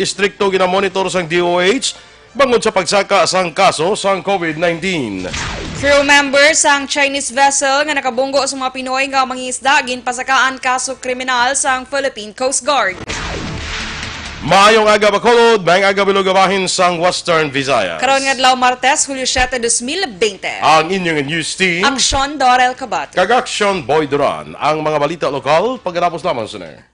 Istrikto ginamonitor sang DOH bangod sa pagsaka sang kaso sang COVID-19. Crew members sang Chinese vessel nga nakabunggo sa mga Pinoy nga mangingisda ginpasakaan kaso kriminal sang Philippine Coast Guard. Maayong aga Bacolod, maayong aga Bilugabahin sang Western Visayas. Karon nga adlaw Martes, Hulyo 7, 2020. Ang inyong news team, Aksyon, Dorel, Cabatu. Aksyon, Boy Duran. Ang mga balita lokal, pagkatapos lamang sir.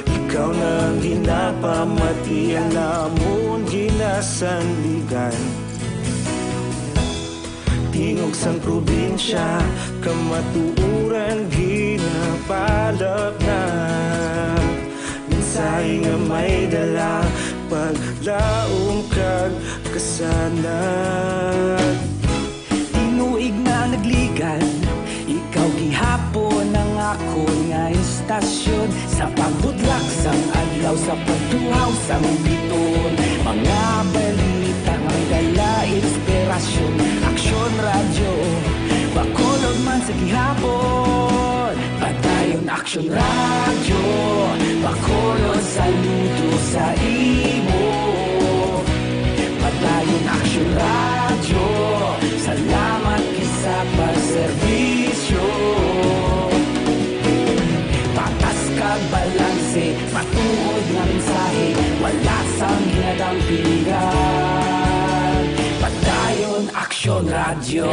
Ikaw nang ginapamatian namon ginasandigan. Tingog sang probinsya kamatuuran ginapalap na. Minsay nga may dala paglaom kag kasanag. Tinuig na nagligan, ikaw gihapon ang ako nga istasyon. Sa pagbudlak sang adlaw, sa pagtuhaw sang biton. Mga balita nga dala inspirasyon. Aksyon radyo, Bacolod man sa gihapon. Padayon Aksyon radyo, Bacolod saludo sa imo. Padayon Aksyon radyo, salamat kisa pagserbisyo. Patas kag balanse, matuod nga mensahe, wala sang ginadampigan. Padayon Aksyon radyo.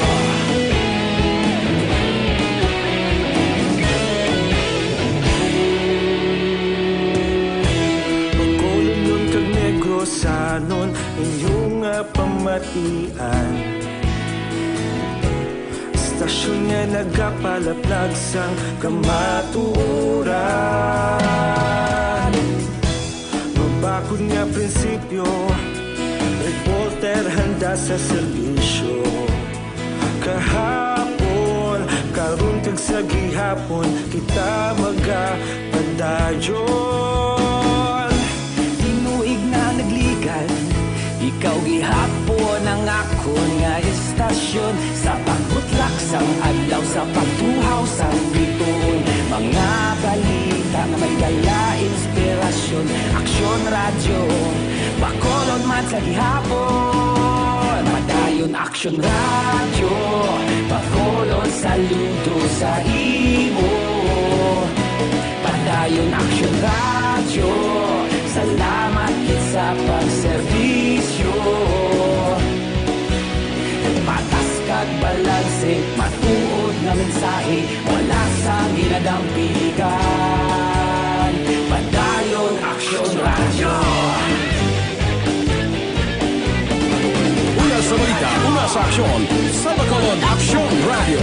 Bacolod nun kag Negrosanon, inyong pamatian. Stasyon nga nagapalaplag sang kamatuuran. Mabakod nga prinsipyo, reporter handa sa serbisyo. Kahapon, karon kag sa gihapon, kita magapadayon. Tinuig na nagligan, ikaw gihapon ang ako nga istasyon. Sa pagbutlak sang adlaw, sa pagtuhaw sang biton. Mga balita nga may dala inspirasyon. Aksyon radyo, Bacolod man sa gihapon. Padayon Aksyon radyo, Bacolod saludo sa imo. Padayon Aksyon radyo, salamat sa pagserbisyo. Patas kag balanse, matuod na mensahe, wala sang ginadampigan. Padayon Aksyon radyo. Una sa balita, una sa aksyon, sa Bacolod Aksyon Radio.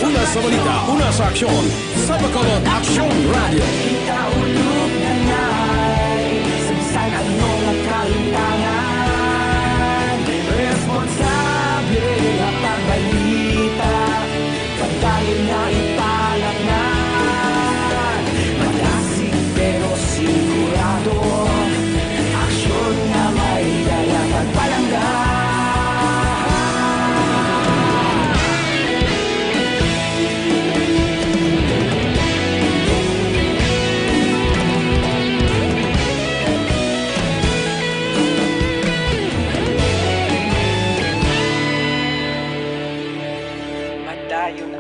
Una sa balita, una sa aksyon, sa Bacolod Aksyon Radio. Ikaulog na na'y sabsang anong nagkalintangan. Responsable na pagbalita, pagdayon na ipalat na. Malasig pero sigurado, aksyon na may dala pagpalanggan.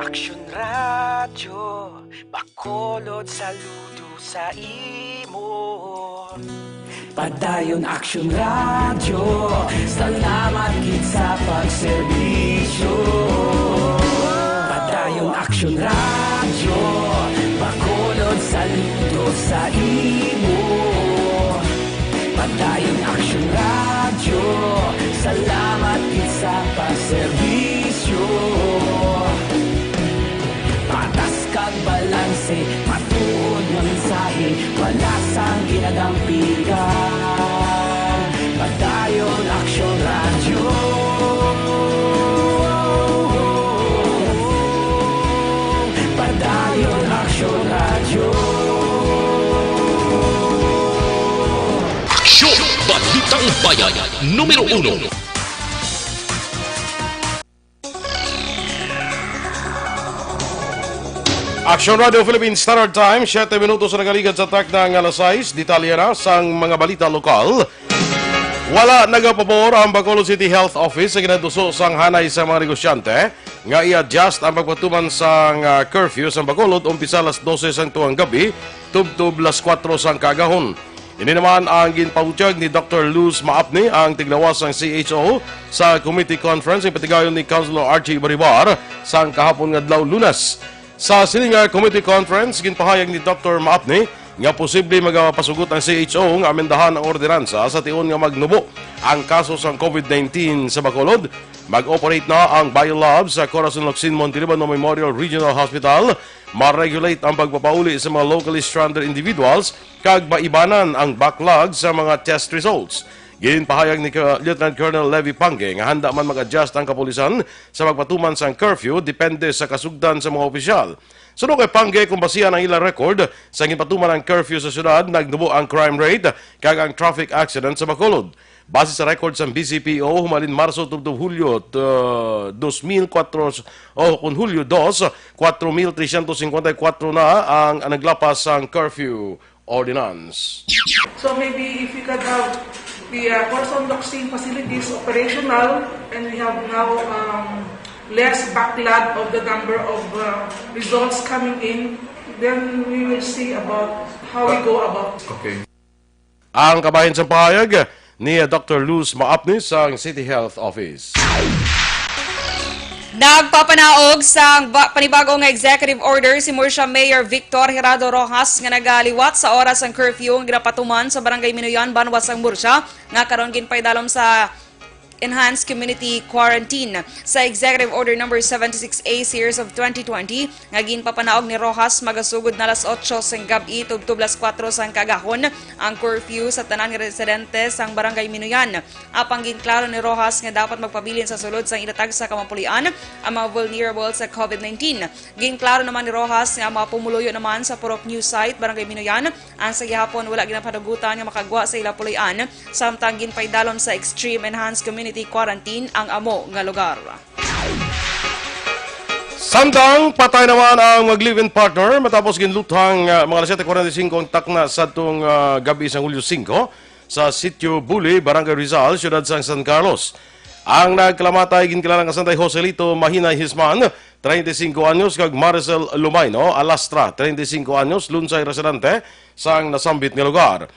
Aksyon radyo, Bacolod saludo sa imo. Padayon Aksyon radyo, salamat gid sa pagserbisyo. Padayon Aksyon radyo, Bacolod saludo sa imo. Padayon Aksyon Radyo, salamat din sa paserbisyo. Patas kag balanse, matuod nga mensahe, wala sang ginadampigan. Padayon Aksyon Radyo. Padayon Aksyon Radyo. Aksyon! Balitang Bayan, Numero 1. Aksyon Radio Philippines Standard Time, 7 minutos na nagaligad sa track ng alas 6, detalye na sang mga balita lokal. Wala nagapabor ang Bacolod City Health Office sa ginaduso sang hanay sa mga negosyante nga i-adjust ang pagpatuman sang curfew sa Bacolod umpisa alas 12 sang tuwang gabi, tubtub alas 4 sang kagahon. Ini naman ang ginpabutyag ni Dr. Luz Maapni, ang tiglawas ng CHO sa committee conference ng patigayon ni Councilor Archie Baribar sang kahapon nga adlaw Lunes. Sa sininga committee conference, ginpahayag ni Dr. Maapni nga posible magpasugot ang CHO nga amendahan ang ordinansa sa tion nga magnubo ang kaso sa COVID-19 sa Bacolod. Mag-operate na ang biolab sa Corazon Locsin Montelibano Memorial Regional Hospital, ma-regulate ang pagpapauli sa mga locally stranded individuals, kag maibanan ang backlog sa mga test results. Ginpahayag ni Lieutenant Colonel Levi Pange nga handa man mag-adjust ang kapulisan sa pagpatuman sa curfew depende sa kasugdan sa mga opisyal. Sunod kay Pange, kung basihan ang ilang record sa ginpatuman ang curfew sa syudad, nagnubo ang crime rate kag ang traffic accident sa Bacolod. Base sa record sa BCPO, humalin Marso tubtub Hulyo 2004 kung Hulyo 2, 4,354 na ang naglapas ang curfew ordinance. So maybe if we could have the Corazon Locsin facilities operational, and we have now less backlog of the number of results coming in, then we will see about how we go about. Okay. Ang kabahin sa pahayag ni Dr. Luz Maapni sa City Health Office. Nagpapanaog sa panibagong executive order si Murcia Mayor Victor Hirado Rojas nga nagaliwat sa oras ang curfew nga ginapatuman sa Barangay Minoyan, Banwas ang Murcia nga karon ginpaydalom sa Enhanced Community Quarantine sa Executive Order Number 76A Series of 2020 nga ginpapanaog ni Rojas magasugod na alas 8 sang gabi tubtub alas 4 sang kagahon ang curfew sa tanan nga residente sang Barangay Minoyan. Apang ginklaro ni Rojas nga dapat magpabilin sa sulod sang itatag sa kamapulian ang mga vulnerable sa COVID-19. Ginklaro naman ni Rojas nga mapumuluyo naman sa Purok News site Barangay Minoyan ang sa gihapon wala ginapadagutan nga makagwa sa ilapulian samtang ginpaydalom sa Extreme Enhanced Community Quarantine ang amo nga lugar. Samtang patay naman ang mag-live-in partner matapos ginlutang mga 7:45 ang takna sa itong gabi sa Hulyo 5 sa Sitio Buli, Barangay Rizal, Siyudad sang San Carlos. Ang nagkalamatay ginkilalang kasantay Joselito Mahinay Hisman, 35 anyos, kag Maricel Lumayno Alastra, 35 anyos, lunsay residente sang nasambit nga lugar.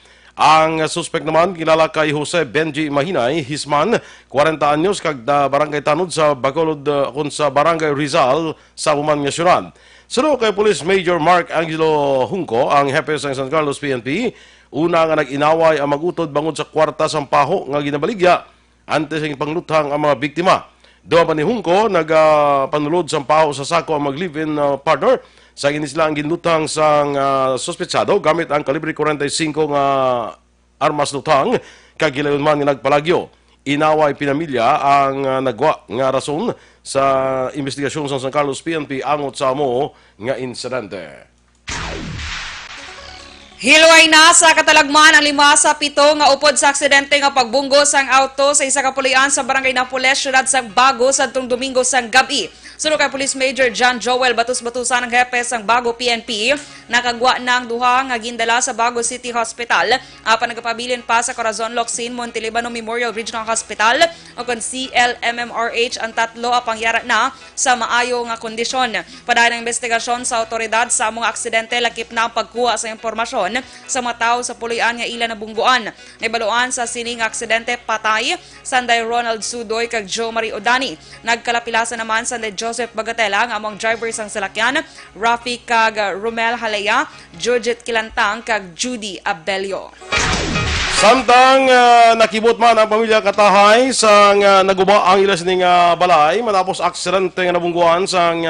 Ang suspect naman kilala kay Jose Benji Mahinay Hisman, 40 anyos, kag barangay tanod sa Bacolod kun sa Barangay Rizal sa Uman nga syudad. Sunod kay Police Major Mark Angelo Junco, ang hepe sa San Carlos PNP, una nga nag-inaway ang magutod bangod sa kwarta sang paho nga ginabaligya antes ang pangluthang ang mga biktima. Doon pa ni Junco nagpanulod sang paho sa sako ang mag-live-in partner. Sa inisla ang ginlutang sang suspetsado gamit ang kalibre 45 nga armas lutang kag gilayon man nga nagpalagyo. Inaway pinamilya ang nagwa nga rason sa investigasyon sa San Carlos PNP angot sa amo nga insidente. Hilway na sa katalagman ang 5 sa 7 nga upod sa aksidente nga pagbunggo sang auto sa isa ka pulian sa Barangay Napoles, Syudad sang Bago sa Domingo sang gabi. Sunod kay Police Major John Joel Batus-Batusan ng hepe sang Bago PNP, nakagwa ng duha nga gindala sa Bago City Hospital apan nagapabilin pa sa Corazon Locsin Montelibano Memorial Regional Hospital o kon CLMMRH ang tatlo apang yara na sa maayo nga kondisyon. Padayon ang investigasyon sa otoridad sa mga aksidente lakip na ang pagkuha sa impormasyon sa mga tao sa pulian nga ila nabungguan. Nabaluan sa sining aksidente patay Sanday Ronald Sudoy kag Joe Marie Odani. Nagkalapilasan naman Sanday Joseph Bagatela nga among driver sang salakyan, Rafi kag Romel Halaya, Judith Kilantang kag Judy Abelio. Samtang nakibot man ang pamilya Katahay sang naguba ang ilas ning balay matapos aksidente nga nabungguan sang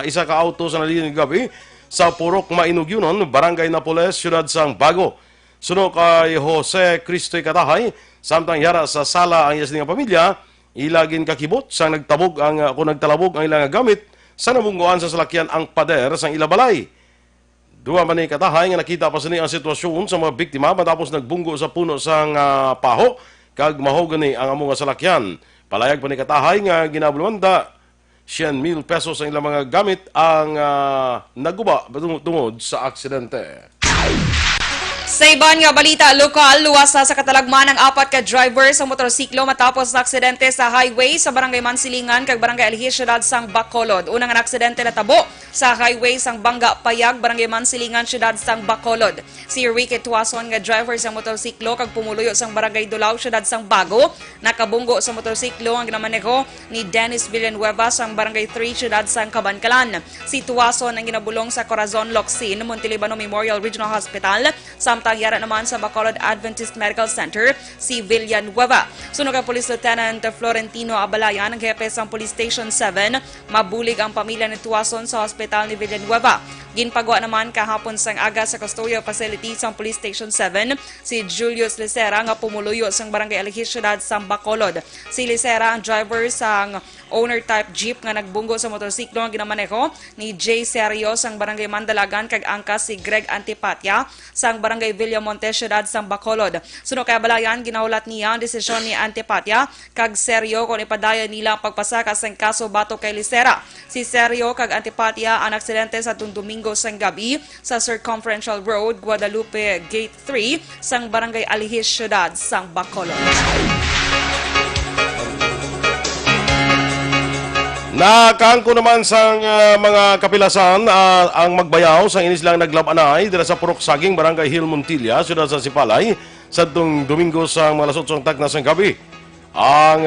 isa ka auto sa nalinig gabi sa Purok Mainugyunon, Barangay Napoles, Siyudad sang Bago. Suno kay Jose Cristoy Katahay, samtang yara sa sala ang ilas ning pamilya, ilagin kakibot sang nagtabog kung nagtalabog ang ilang gamit sa nabungguan sa salakyan ang pader sang ilabalay. Dua man ni Katahay nga nakita pa sa ang sitwasyon sa mga biktima matapos nagbunggo sa puno sang paho kag mahogany ang among salakyan. Palayag pa ni Katahay nga ginabulwanda 100,000 pesos ang ilang mga gamit ang naguba tungod sa aksidente. Sa iban nga balita, lokal, luwasa sa katalagman ang 4 ka driver sa motorsiklo matapos na aksidente sa highway sa Barangay Mansilingan kag Barangay Alhis, Siyudad sang Bacolod. Unang nga aksidente na tabo sa highway sang Bangga Payag, Barangay Mansilingan, Siyudad sang Bacolod. Si Ricky Tuason nga driver sa motorsiklo kag pumuluyo sang Barangay Dulaw, Siyudad sang Bago. Nakabunggo sa motorsiklo ang ginamaneho ni Dennis Villanueva sang Barangay 3, Siyudad sang Cabancalan. Si Tuason ang ginabulong sa Corazon Locsin, Montelibano Memorial Regional Hospital. Samtang yara naman sa Bacolod Adventist Medical Center, si Villanueva. Sunog ang Police Lieutenant Florentino Abalayan, ang hepe sa Police Station 7, mabulig ang pamilya ni Tuason sa hospital ni Villanueva. Ginpagawa naman kahapon sang aga sa custodial facility sa Police Station 7, si Julius Licera nga pumuluyo sang Barangay Alhis, Siyudad sang Bacolod. Si Licera ang driver sang owner type jeep nga nagbunggo sa motorsiklo nga ginamaneho ni J. Serio sang Barangay Mandalagan kag angkas si Greg Antipatia sang Barangay Villamonte, Siyudad sang Bacolod. Suno kay Balayan, ginaulat niya ang desisyon ni Antipatia kag Serio kung ipadaya nila ang pagpasaka sang kaso bato kay Licera. Si Serio kag Antipatia ang aksidente sa Domingo sang gabi sa Circumferential Road, Guadalupe Gate 3 sang Barangay Alhis, Siyudad sang Bacolod. Nakangko naman sang mga kapilasan ang magbayaw sang inis lang naglabanay dira sa Purok Saging, Barangay Hill, Montilla, Siyudad sa Sipalay sa Domingo sang mga lasot tag na sang gabi. Ang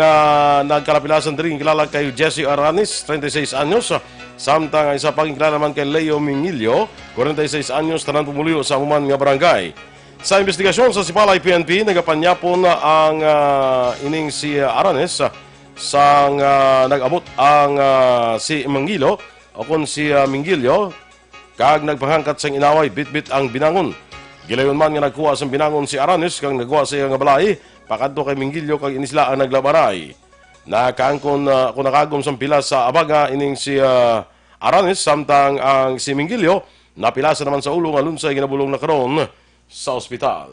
nagkalapilasan din kilala kay Jesse Aranis, 36 anyos, samtang ang isa pang kilala naman kay Leo Mingilio, 46 anyos, tanan pumuluyo sa amuman nga barangay. Sa investigasyon sa Sipalay PNP, nagapanyapon ang ining si Aranis sang nag-abot ang si Mangilo o kung si Mingilio kag nagpahangkat sang inaway bit-bit ang binangon. Gilayon man nga nagkuha sang binangon si Aranis kag nagkuha sa iyang balay pakadto kay Mingilio kag inisla ang naglabaray. Nakaangkon kung nakagom sang pila sa abaga ining si Aranis samtang ang si Mingilio napilasa naman sa ulo nga lunsay ginabulong na karon sa ospital.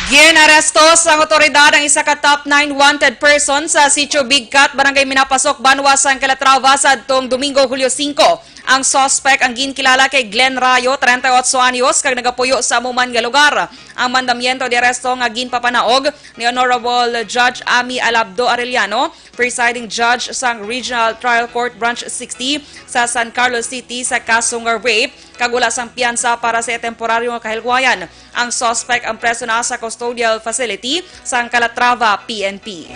Ginaresto sa otoridad ang isa ka top 9 wanted person sa Sitio Big Cat, Barangay Minapasok, Banwa, San Calatrava sa Domingo, Hulyo 5. Ang suspect ang ginkilala kay Glenn Rayo, 38 anyos, kag nagapuyo sa amuman nga lugar. Ang mandamiento de aresto nga ginpapanaog ni Honorable Judge Ami Alabdo Arellano, presiding judge sang Regional Trial Court Branch 60 sa San Carlos City sa kasong rape, kag wala sang piyansa para sa temporaryo nga kahilwayan. Ang suspect ang preso na sa custodial facility sang Calatrava PNP.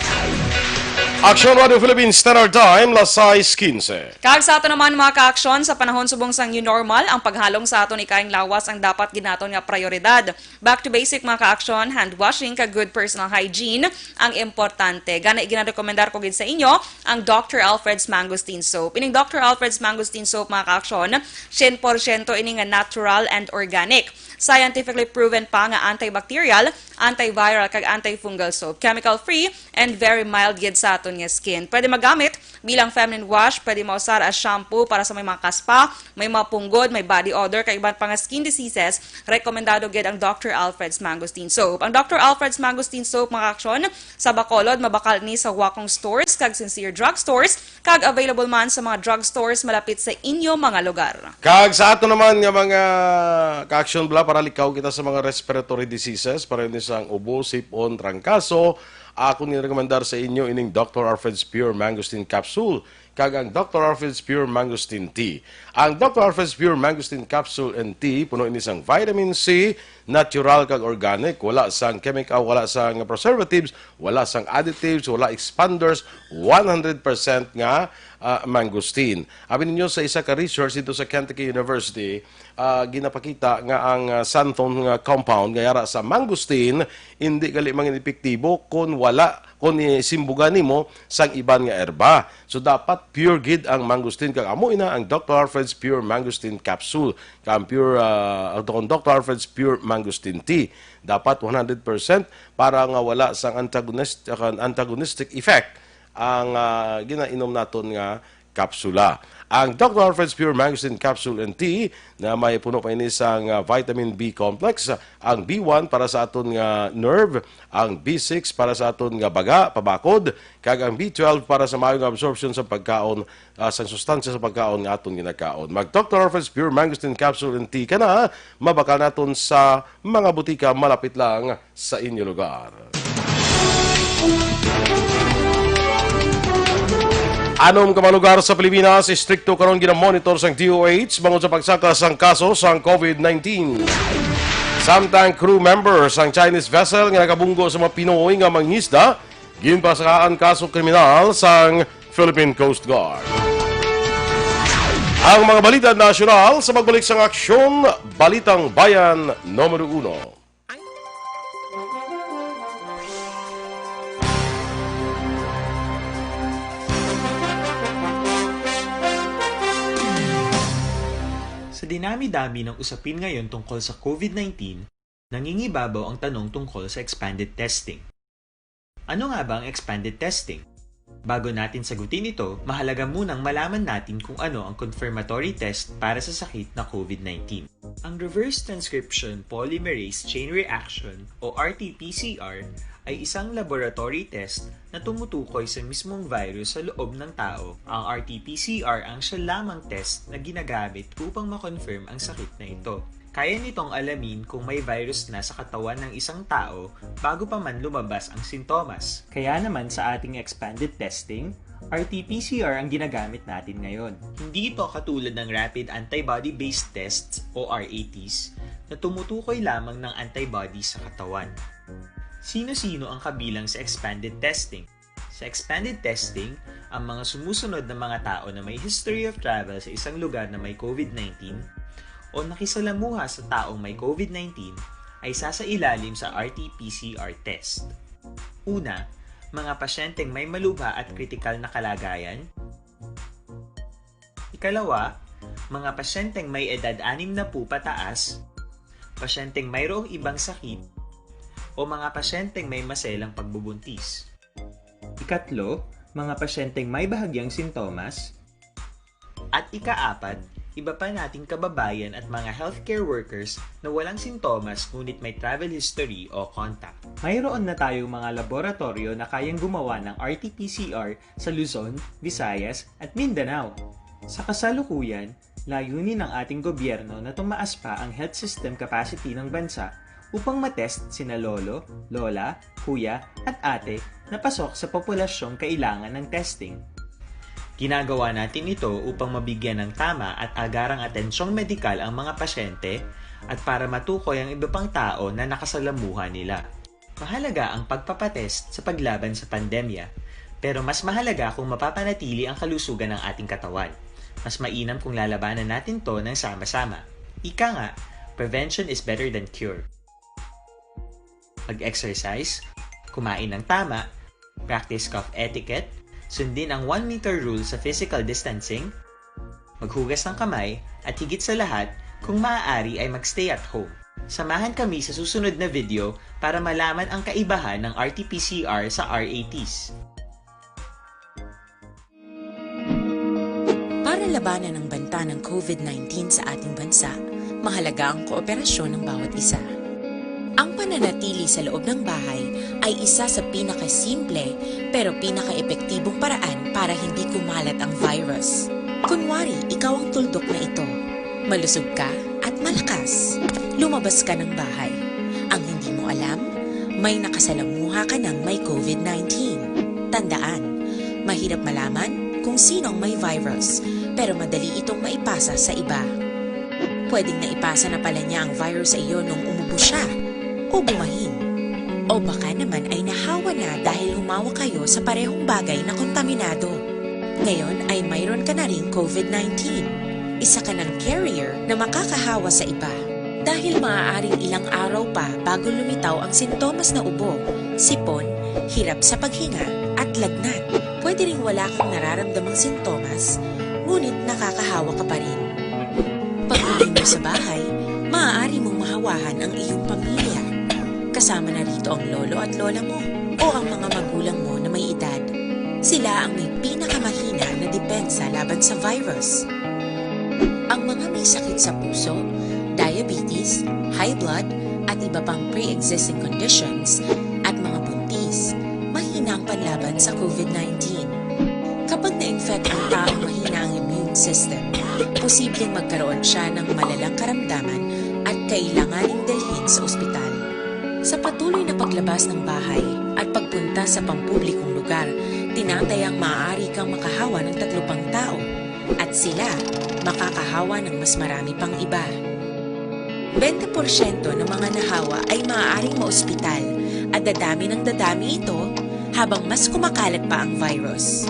Aksyon Radio Philippines Standard Time, las 6:15. Kag sa ato naman mga ka-aksyon, sa panahon subong sang new normal, ang paghalong sa ato ni kaing lawas ang dapat ginaton nga prioridad. Back to basic mga ka-aksyon, hand washing kag good personal hygiene ang importante. Gana ginarekomendar ko gid sa inyo ang Dr. Alfred's Mangosteen Soap. Ining Dr. Alfred's Mangosteen Soap mga ka-aksyon, 100% ini nga natural and organic. Scientifically proven pa nga antibacterial, antiviral kag antifungal soap. Chemical free and very mild gid sa aton nga skin. Pwede magamit bilang feminine wash, pwede mausar as shampoo para sa may mga kaspa, may mga punggod, may body odor kag iba't pang skin diseases. Rekomendado gid ang Dr. Alfred's Mangosteen Soap. Ang Dr. Alfred's Mangosteen Soap mga aksyon sa Bacolod mabakal ni sa Wakong Stores kag Sincere Drug Stores kag available man sa mga drug stores malapit sa inyo mga lugar. Kag sa ato naman nga mga ka-aksyon bla para likaw kita sa mga respiratory diseases, para ni sang ubo, sipon, trangkaso, ako nirekomendar sa inyo ining Dr. Alfred's Pure Mangosteen Capsule. kag ang Dr. Arfed's Pure Mangosteen Tea. Ang Dr. Arfed's Pure Mangosteen Capsule and Tea puno ini sang vitamin C, natural kag organic, wala sang chemical, wala sang preservatives, wala sang additives, wala expanders, 100% nga mangosteen. Abin ninyo sa isa ka research dito sa Kentucky University, ginapakita nga ang xanthone nga compound nga yara sa mangosteen hindi gali mangin epektibo kung simbugan nimo sang iban nga erba. So dapat pure gid ang mangosteen kag amo ina ang Dr. Alfred's Pure Mangosteen Capsule kag ang Dr. Alfred's Pure Mangosteen Tea. Dapat 100% para nga wala sang antagonistic effect ang ginainom naton nga kapsula. Ang Dr. Alfred's Pure Mangosteen Capsule and Tea na may puno pa ini sang vitamin B complex, ang B1 para sa aton nga nerve, ang B6 para sa aton nga baga, pabakod, kag ang B12 para sa maayong absorption sa pagkaon, sa sustansya sa pagkaon nga aton ginakaon. Mag Dr. Alfred's Pure Mangosteen Capsule and Tea kana mabakal naton sa mga butika malapit lang sa inyo lugar. Anom ka mga lugar sa Pilipinas, istrikto karon ginamonitor sang DOH bangod sa pagsaka sang kaso sang COVID-19. Samtang crew members sang Chinese vessel nga nakabunggo sa mga Pinoy nga mangingisda, ginpasakaan kaso kriminal sang Philippine Coast Guard. Ang mga balita nasyonal sa magbalik sang aksyon, Balitang Bayan, Numero 1. Sa dinami-dami ng usapin ngayon tungkol sa COVID-19, nangingibabaw ang tanong tungkol sa expanded testing. Ano nga ba ang expanded testing? Bago natin sagutin ito, mahalaga munang malaman natin kung ano ang confirmatory test para sa sakit na COVID-19. Ang reverse transcription polymerase chain reaction o RT-PCR ay isang laboratory test na tumutukoy sa mismong virus sa loob ng tao. Ang RT-PCR ang siya lamang test na ginagamit upang makonfirm ang sakit na ito. Kaya nitong alamin kung may virus na sa katawan ng isang tao bago pa man lumabas ang sintomas. Kaya naman sa ating expanded testing, RT-PCR ang ginagamit natin ngayon. Hindi ito katulad ng rapid antibody-based tests o RATs na tumutukoy lamang ng antibodies sa katawan. Sino-sino ang kabilang sa expanded testing? Sa expanded testing, ang mga sumusunod na mga tao na may history of travel sa isang lugar na may COVID-19 o nakisalamuha sa taong may COVID-19 ay sasailalim sa RT-PCR test. Una, mga pasyenteng may malubha at kritikal na kalagayan. Ikalawa, mga pasyenteng may edad 60 pataas, pasyenteng mayroong ibang sakit, o mga pasyenteng may maselang pagbubuntis. Ikatlo, mga pasyenteng may bahagyang sintomas. At ikaapat, iba pa nating kababayan at mga healthcare workers na walang sintomas ngunit may travel history o contact. Mayroon na tayong mga laboratorio na kayang gumawa ng RT-PCR sa Luzon, Visayas at Mindanao. Sa kasalukuyan, layunin ng ating gobyerno na tumaas pa ang health system capacity ng bansa upang matest sina lolo, lola, kuya at ate na pasok sa populasyong kailangan ng testing. Ginagawa natin ito upang mabigyan ng tama at agarang atensyong medikal ang mga pasyente at para matukoy ang iba pang tao na nakasalamuha nila. Mahalaga ang pagpapatest sa paglaban sa pandemya, pero mas mahalaga kung mapapanatili ang kalusugan ng ating katawan. Mas mainam kung lalabanan natin to ng sama-sama. Ika nga, prevention is better than cure. Pag-exercise, kumain ng tama, practice cough etiquette, sundin ang 1 meter rule sa physical distancing, maghugas ng kamay, at higit sa lahat, kung maaari ay magstay at home. Samahan kami sa susunod na video para malaman ang kaibahan ng RT-PCR sa RATs. Para labanan ang banta ng COVID-19 sa ating bansa, mahalaga ang kooperasyon ng bawat isa. Ang pananatili sa loob ng bahay ay isa sa pinakasimple pero pinaka-epektibong paraan para hindi kumalat ang virus. Kunwari, ikaw ang tuldok na ito. Malusog ka at malakas. Lumabas ka ng bahay. Ang hindi mo alam, may nakasalamuha ka ng may COVID-19. Tandaan, mahirap malaman kung sinong may virus, pero madali itong maipasa sa iba. Pwedeng naipasa na pala niya ang virus sa iyo nung umubo siya o bumahin. O baka naman ay nahawa na dahil humawa kayo sa parehong bagay na kontaminado. Ngayon ay mayroon ka na ring COVID-19. Isa ka ng carrier na makakahawa sa iba. Dahil maaaring ilang araw pa bago lumitaw ang sintomas na ubo, sipon, hirap sa paghinga at lagnat. Pwede ring wala kang nararamdamang sintomas, ngunit nakakahawa ka pa rin. Pag-uwi mo sa bahay, maaari mong mahawahan ang iyong pamilya. Kasama na rito ang lolo at lola mo o ang mga magulang mo na may edad. Sila ang may pinakamahina na depensa laban sa virus. Ang mga may sakit sa puso, diabetes, high blood, at iba pang pre-existing conditions, at mga buntis, mahina ang panlaban sa COVID-19. Kapag na-infect ang taong mahina ang immune system, posibleng magkaroon siya ng malalang karamdaman at kailanganing dalhin sa ospital. Sa patuloy na paglabas ng bahay at pagpunta sa pampublikong lugar, tinatayang maaari kang makahawa ng 3 pang tao at sila makakahawa ng mas marami pang iba. 20% ng mga nahawa ay maaaring maospital at dadami ng dadami ito habang mas kumakalat pa ang virus.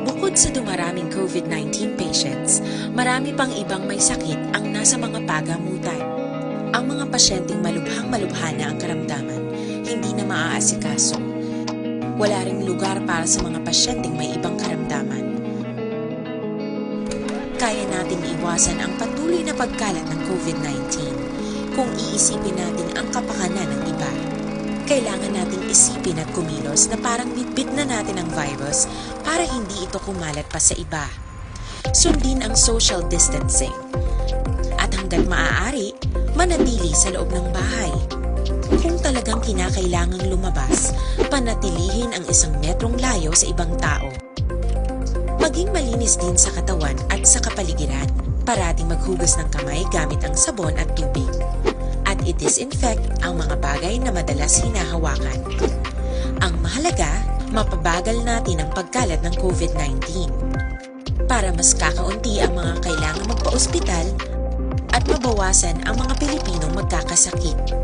Bukod sa dumaraming COVID-19 patients, marami pang ibang may sakit ang nasa mga pagamutan. Ang mga pasyenteng malubhang-malubha na ang karamdaman, hindi na maaasikaso. Wala ring lugar para sa mga pasyenteng may ibang karamdaman. Kaya nating iwasan ang patuloy na pagkalat ng COVID-19 kung iisipin natin ang kapakanan ng iba. Kailangan nating isipin at kumilos na parang bitbit na natin ang virus para hindi ito kumalat pa sa iba. Sundin ang social distancing. At hanggat maaari, manatili sa loob ng bahay. Kung talagang kinakailangang lumabas, panatilihin ang 1 metrong layo sa ibang tao. Maging malinis din sa katawan at sa kapaligiran. Parating maghugas ng kamay gamit ang sabon at tubig. At i-disinfect ang mga bagay na madalas hinahawakan. Ang mahalaga, mapabagal natin ang pagkalat ng COVID-19. Para mas kakaunti ang mga kailangang magpa-ospital at mabawasan ang mga Pilipinong magkakasakit.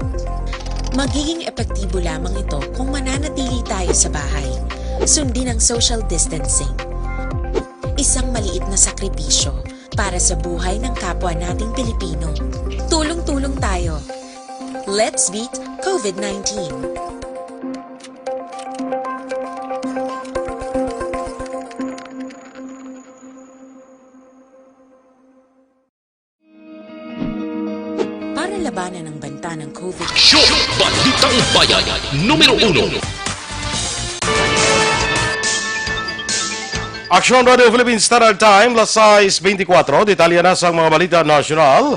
Magiging epektibo lamang ito kung mananatili tayo sa bahay. Sundin ang social distancing. Isang maliit na sakripisyo para sa buhay ng kapwa nating Pilipino. Tulong-tulong tayo. Let's beat COVID-19. Para labanan ang banta ng COVID. Aksyon! Balitang Bayan, Numero 1. Aksyon Radio Philippines Standard Time, las 6:24, detalya na sa mga balita nasyonal.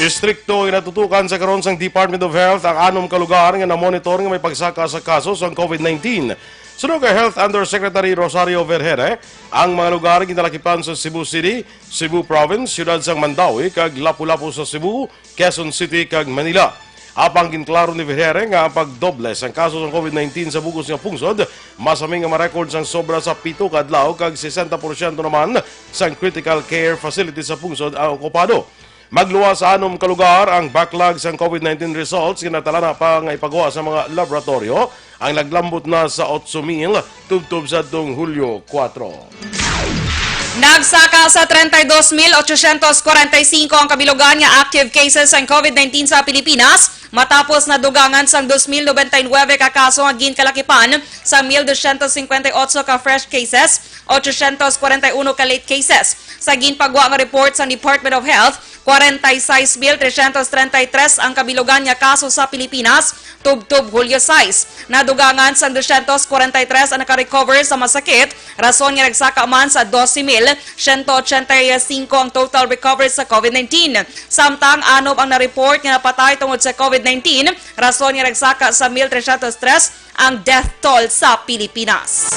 Istrikto inatutukan sa karon sang Department of Health ang 6 kalugar nga na-monitor nga may pagsaka sa kaso sa COVID-19. Sunod kay Health Undersecretary Rosario Vergere, ang mga lugar ginalakipan sa Cebu City, Cebu Province, Siyudad sang Mandawi, kag Lapu-Lapu sa Cebu, Quezon City, kag Manila. Apang ginklaro ni Vergere nga ang pagdoble sang kaso sa COVID-19 sa bugos nga pungsod, masaming nga ma-record sang sobra sa 7 kadlaw kag 60% naman sang critical care facility sa pungsod ang okupado. Magluwas sa 6 kalugar ang backlog sa COVID-19 results kinatala na pa nga ipagawa sa mga laboratorio ang naglambot na sa 8,000 tubtob sa Hulyo 4. Nagsaka sa 32,845 ang kabilugan nga active cases ng COVID-19 sa Pilipinas matapos na dugangan sang 2,099 ka kaso nga ginkalakipan sa 1,258 ka fresh cases, 841 ka late cases. Sa ginpagwa nga report sa Department of Health, 46,333 ang kabilugan nga kaso sa Pilipinas tubtob Hulyo 6. Nadugangan sang 243 ang naka-recover sa masakit, rason nga nagsaka man sa 12,185 ang total recovery sa COVID-19. Samtang 6 ang na-report nga napatay tungod sa COVID-19, rason nga nagsaka sa 1,303 ang death toll sa Pilipinas.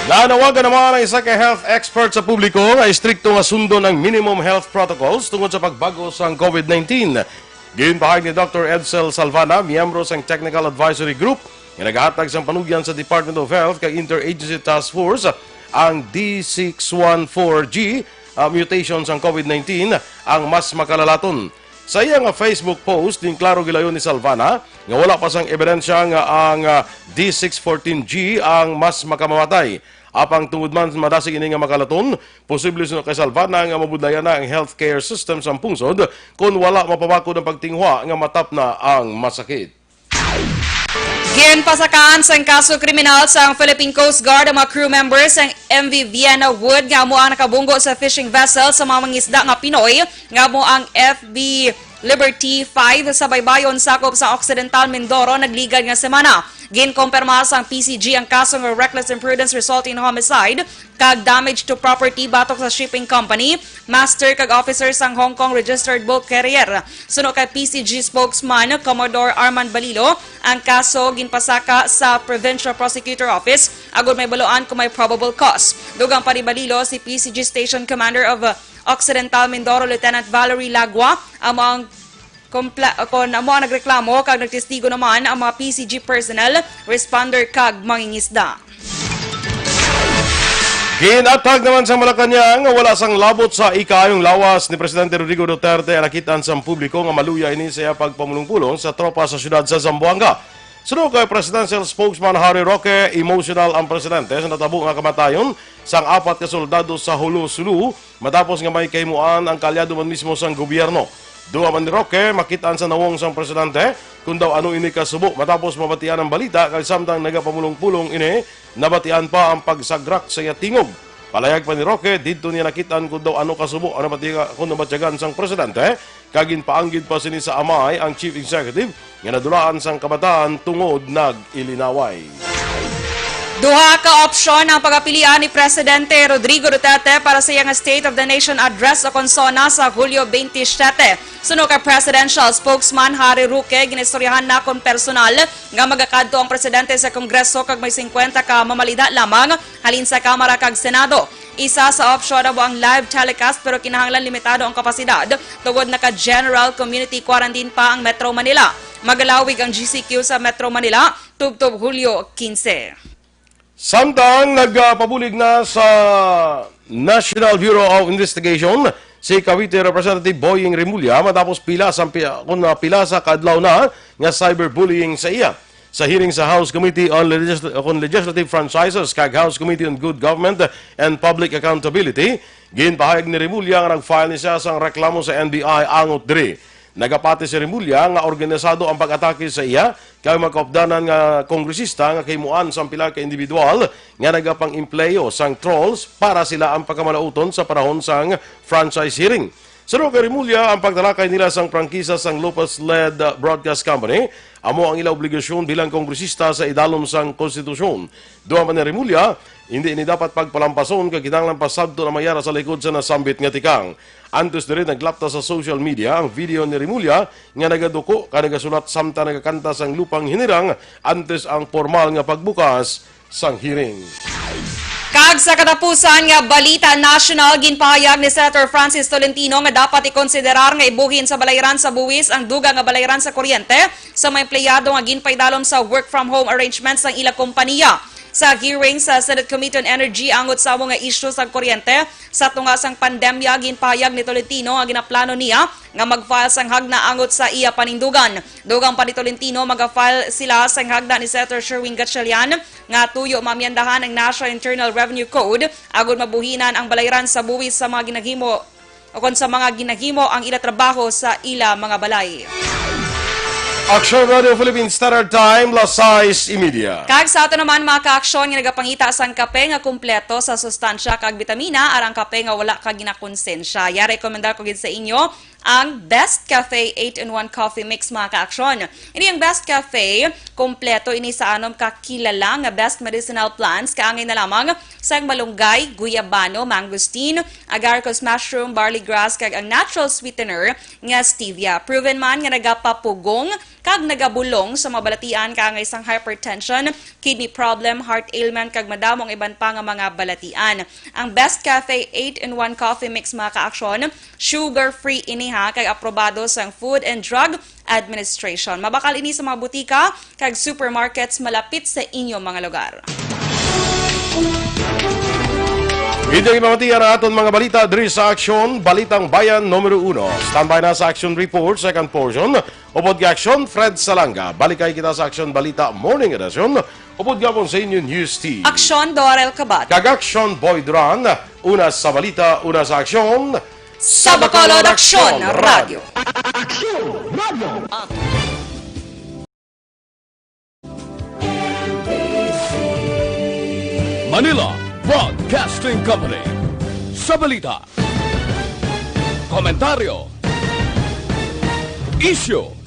Nanawagan naman ang isa ka health expert sa publiko nga istrikto nga sundo ng minimum health protocols tungod sa pagbago sa COVID-19. Ginpahag ni Dr. Edsel Salvana, miyembro sa Technical Advisory Group, nga naghatag sa panugyan sa Department of Health kag Interagency Task Force ang D614G mutation sa COVID-19 ang mas makalalaton. Sa iyang Facebook post, din klaro gilayon ni Salvana nga wala pa sang ebidensya nga ang D614G ang mas makamamatay. Apang tungod man madasig ini nga makalaton, posible sino kay Salvana nga mabudlayan na ang healthcare system sa pungsod kung wala mapabako ng pagtinghwa nga matap na ang masakit. Ginpasakaan sa kaso kriminal sa Philippine Coast Guard ang mga crew members ng MV Vienna Wood nga mo ang nakabunggo sa fishing vessel sa mga mangisda nga Pinoy nga mo ang FB Liberty 5 sa baybayon sakop sa Occidental Mindoro nagligad nga semana. Ginkompirma sa PCG ang kaso ng reckless imprudence resulting in homicide kag damage to property batok sa shipping company, master kag officer sang Hong Kong registered boat carrier. Suno kay PCG spokesman Commodore Armand Balilo, ang kaso ginpasaka sa Provincial Prosecutor Office agud may baloan kung may probable cause. Dugang pa ni Balilo si PCG Station Commander of Occidental Mindoro Lieutenant Valerie Lagua among kung amo ang nagreklamo kag nagtestigo naman ang mga PCG personnel, responder kag mangingisda. Ginatag naman sa Malacanang nga wala sang labot sa ikayong lawas ni Presidente Rodrigo Duterte ang nakitaan sa publiko nga maluya ini sa pagpamulong-pulong sa tropa sa syudad sa Zamboanga. Sunod kay Presidential Spokesman Harry Roque, emotional ang presidente sa natabo nga kamatayon sang 4 ka soldado sa Hulu-Sulu matapos nga may kahimuan ang kalyado man mismo sang gobyerno. Duwa man ni Roque, makitaan sa nawong sang presidente kung daw ano ini kasubo matapos mabatian ang balita kay samtang nagapamulong-pulong ini, nabatian pa ang pagsagrak sa iya tingog. Palayag pa ni Roque, dito niya nakitaan kung daw ano kasubo ang nabatyagan sang presidente, kagin paanggid pa sini sa amay ang chief executive nga nadulaan sang kabataan tungod nag-ilinaway. Duha ka opsyon ang pagapilian ni Presidente Rodrigo Duterte para sa iyang State of the Nation Address o konsona sa Hulyo 27. Suno kay Presidential Spokesman Harry Roque, ginistoryahan na kon personal nga magakadto ang presidente sa Kongreso kag may 50 ka mamalida lamang halin sa Kamara kag Senado. Isa sa opsyon na ang live telecast pero kinahanglan limitado ang kapasidad tungod naka-general community quarantine pa ang Metro Manila. Magalawig ang GCQ sa Metro Manila tubtob Hulyo 15. Samtang nagpabulig na sa National Bureau of Investigation si Cavite Representative Boying Remulla matapos pila sa kadlaw na nga cyberbullying sa iya. Sa hearing sa House Committee on Legislative Franchises kag House Committee on Good Government and Public Accountability, ginpahayag ni Remulla nga nag-file ni siya sang reklamo sa NBI angot diri. Nagapati si Remulla nga organisado ang pag-atake sa iya kay magkaupdanan nga kongresista nga kaymuan sa pila ka individual nga nagapang empleyo sang trolls para sila ang pagkamalauton sa panahon sang franchise hearing. Saro kay Remulla ang pagtalakay nila sang prangkisa sang Lopez-led broadcast company amo ang ila obligasyon bilang kongresista sa idalom sang konstitusyon. Duha man ni Remulla, hindi ni dapat pagpalampason kay kinahanglan pasabto na mayara sa likod sa nasambit nga tikang. Antes diri naglapta sa social media ang video ni Remulla nga nagaduko ka nagasulat samtang nagakanta sang lupang hinirang antes ang formal nga pagbukas sang hearing. Kag sa katapusan nga balita national, ginpahayag ni Senator Francis Tolentino nga dapat ikonsiderar nga ibuhin sa balayran sa buwis ang duga nga balayran sa kuryente sa mga empleyado nga ginpaydalom sa work from home arrangements ng ila kompanya. Sa hearing sa Senate Committee on Energy angot sa mga isyu sa kuryente sa tunga sang pandemya, ginpahayag ni Tolentino nga ginaplano niya nga mag-file sang hagna angot sa iya panindugan. Dugang pa ni Tolentino mag-file sila sang hagna ni Senator Sherwin Gatchalian nga tuyo mamyandahan ang National Internal Revenue Code agud mabuhinan ang balayran sa buwis sa mga ginahimo o kon sa mga ginahimo ang ila trabaho sa ila mga balay. Aksyon Radio Philippines Standard Time, Las 6:30. Kag sa ato naman mga ka-aksyon nga nagapangita sang kape nga kumpleto sa sustansya kag bitamina arang kape nga wala kag ginakonsensya. Ya rekomendar ko gid sa inyo ang Best Cafe 8-in-1 Coffee Mix mga ka-aksyon. Ini ang Best Cafe, kumpleto ini sa anom kakilala nga best medicinal plants kaangay na lamang sa malunggay, guyabano, mangosteen, agaricus mushroom, barley grass kag ang natural sweetener nga stevia. Proven man nga nagapapugong kag nagabulong sa mabalatian kaangay sang hypertension, kidney problem, heart ailment kag madamong iban pa nga mga balatian. Ang Best Cafe 8-in-1 Coffee Mix mga ka-aksyon, sugar-free ini kag aprobado sa Food and Drug Administration. Mabakal ini sa mga butika kag supermarkets malapit sa inyong mga lugar. Hindi mamatiyan ang aton mga balita diri sa Aksyon, Balitang Bayan Numero 1. Standby na sa Action Report, second portion. Upod ka Aksyon, Fred Salanga. Balikay kita sa Aksyon Balita Morning Edition. Upod ka po sa inyo News Team. Aksyon, Dorel, Cabatu. Kag-Aksyon Boy Duran, una sa balita, una sa Aksyon. Sa Bacolod Aksyon Radio. Manila Broadcasting Company. Sa balita, komentaryo, issue,